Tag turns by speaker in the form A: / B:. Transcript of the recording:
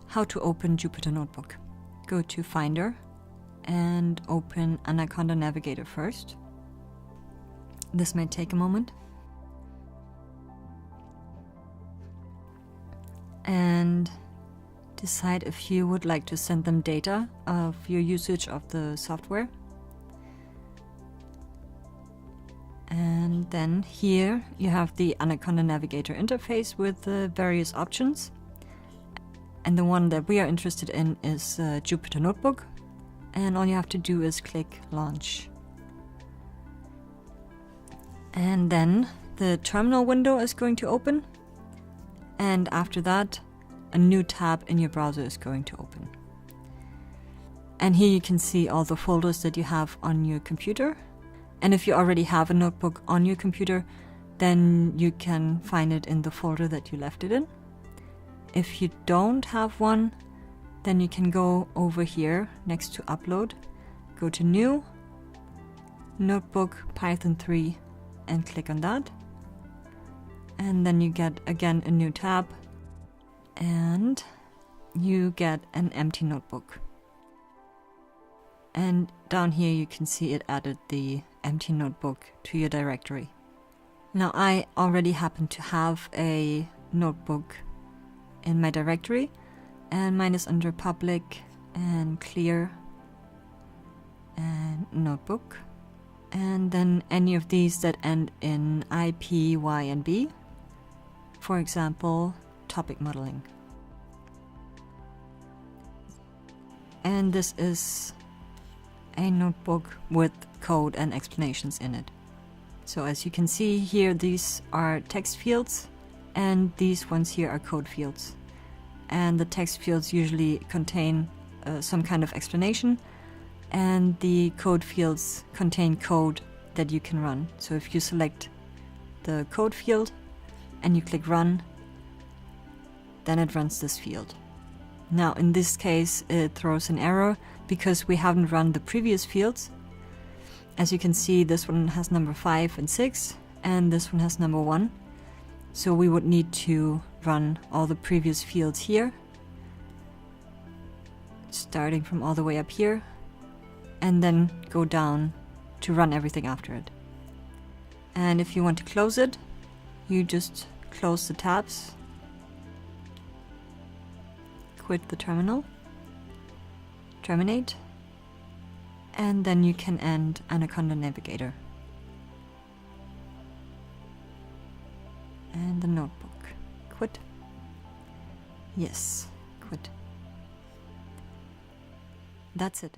A: how to open Jupyter Notebook. Go to Finder and open Anaconda Navigator first. This might take a moment. And decide if you would like to send them data of your usage of the software. And then here you have the Anaconda Navigator interface with the various options. And the one that we are interested in is Jupyter Notebook. And all you have to do is click Launch. And then the terminal window is going to open. And after that, a new tab in your browser is going to open. And here you can see all the folders that you have on your computer. And if you already have a notebook on your computer, then you can find it in the folder that you left it in. If you don't have one, then you can go over here next to Upload, go to New, Notebook Python 3, and click on that. And then you get again a new tab, and you get an empty notebook. And down here you can see it added the empty notebook to your directory. Now I already happen to have a notebook in my directory, and mine is under Public and Clear and Notebook. And then any of these that end in IP, Y, and B. For example, topic modeling. And this is a notebook with code and explanations in it. So as you can see here, these are text fields, and these ones here are code fields. And the text fields usually contain some kind of explanation, and the code fields contain code that you can run. So if you select the code field and you click Run, then it runs this field. Now in this case it throws an error because we haven't run the previous fields. As you can see, this one has number 5 and 6, and this one has number 1. So we would need to run all the previous fields here, starting from all the way up here, and then go down to run everything after it. And if you want to close it, you just close the tabs, quit the terminal, terminate, and then you can end Anaconda Navigator. And the notebook. Quit. Yes, quit. That's it.